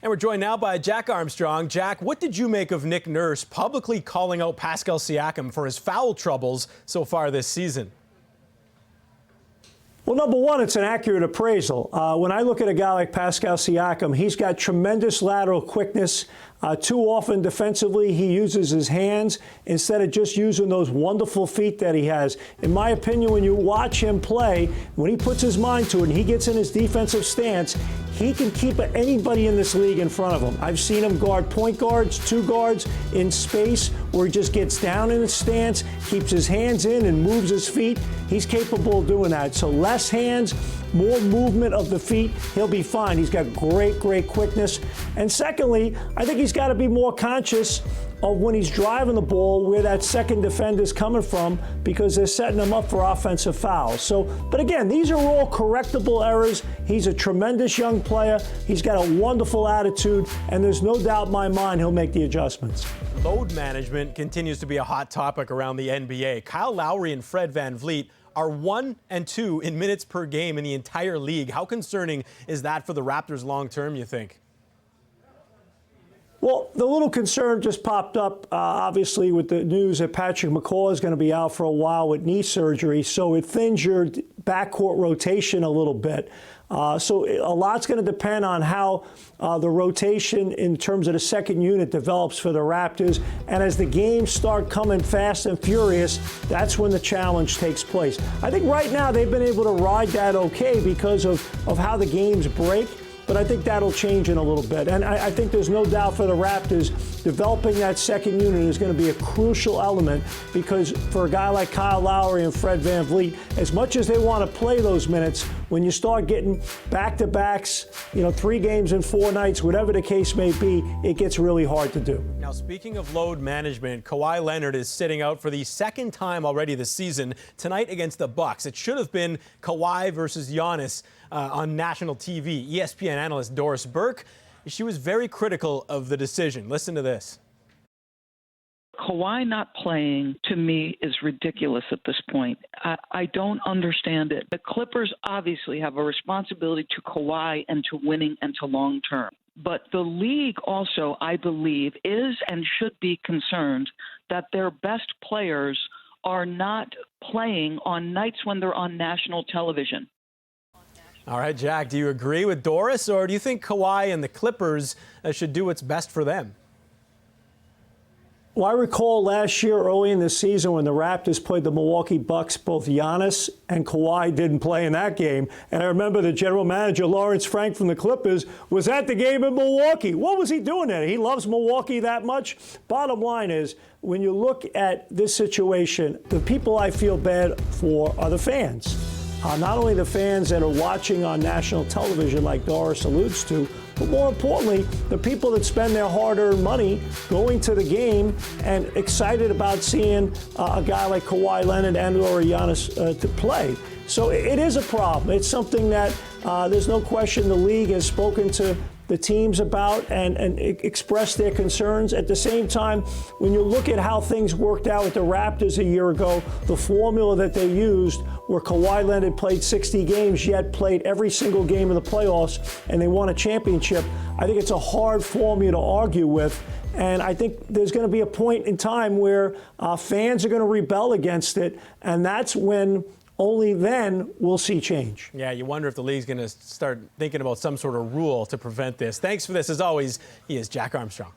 And we're joined now by Jack Armstrong. Jack, what did you make of Nick Nurse publicly calling out Pascal Siakam for his foul troubles so far this season? Well, number one, it's an accurate appraisal. When I look at a guy like Pascal Siakam, he's got tremendous lateral quickness. Too often defensively, he uses his hands instead of just using those wonderful feet that he has. In my opinion, when you watch him play, when he puts his mind to it and he gets in his defensive stance, he can keep anybody in this league in front of him. I've seen him guard point guards, two guards in space where he just gets down in his stance, keeps his hands in and moves his feet. He's capable of doing that. So less hands, more movement of the feet, he'll be fine. He's got great quickness. And secondly, I think he's got to be more conscious of when he's driving the ball where that second defender's coming from, because they're setting him up for offensive fouls. So, but again, these are all correctable errors. He's a tremendous young player. He's got a wonderful attitude, and there's no doubt in my mind he'll make the adjustments. Load management continues to be a hot topic around the NBA. Kyle Lowry and Fred VanVleet are 1 and 2 in minutes per game in the entire league. How concerning is that for the Raptors long term, you think? Well, the little concern just popped up, obviously, with the news that Patrick McCaw is going to be out for a while with knee surgery, so it thins your backcourt rotation a little bit. So a lot's going to depend on how the rotation in terms of the second unit develops for the Raptors. And as the games start coming fast and furious, that's when the challenge takes place. I think right now they've been able to ride that okay because of how the games break. But I think that'll change in a little bit. And I think there's no doubt for the Raptors, developing that second unit is going to be a crucial element, because for a guy like Kyle Lowry and Fred VanVleet, as much as they want to play those minutes, when you start getting back-to-backs, 3 games in 4 nights, whatever the case may be, it gets really hard to do. Now, speaking of load management, Kawhi Leonard is sitting out for the second time already this season, tonight against the Bucks. It should have been Kawhi versus Giannis on national TV. ESPN analyst Doris Burke, she was very critical of the decision. Listen to this. Kawhi not playing, to me, is ridiculous at this point. I don't understand it. The Clippers obviously have a responsibility to Kawhi and to winning and to long term. But the league also, I believe, is and should be concerned that their best players are not playing on nights when they're on national television. All right, Jack, do you agree with Doris, or do you think Kawhi and the Clippers should do what's best for them? Well, I recall last year, early in the season, when the Raptors played the Milwaukee Bucks, both Giannis and Kawhi didn't play in that game. And I remember the general manager, Lawrence Frank from the Clippers, was at the game in Milwaukee. What was he doing there? He loves Milwaukee that much? Bottom line is, when you look at this situation, the people I feel bad for are the fans. Not only the fans that are watching on national television, like Doris alludes to, but more importantly, the people that spend their hard-earned money going to the game and excited about seeing a guy like Kawhi Leonard and/or Giannis to play. So it is a problem. It's something that there's no question the league has spoken to the teams about and expressed their concerns. At the same time, when you look at how things worked out with the Raptors a year ago, the formula that they used, where Kawhi Leonard played 60 games, yet played every single game in the playoffs, and they won a championship, I think it's a hard formula to argue with. And I think there's going to be a point in time where fans are going to rebel against it, and that's when only then we'll see change. Yeah, you wonder if the league's going to start thinking about some sort of rule to prevent this. Thanks for this. As always, he is Jack Armstrong.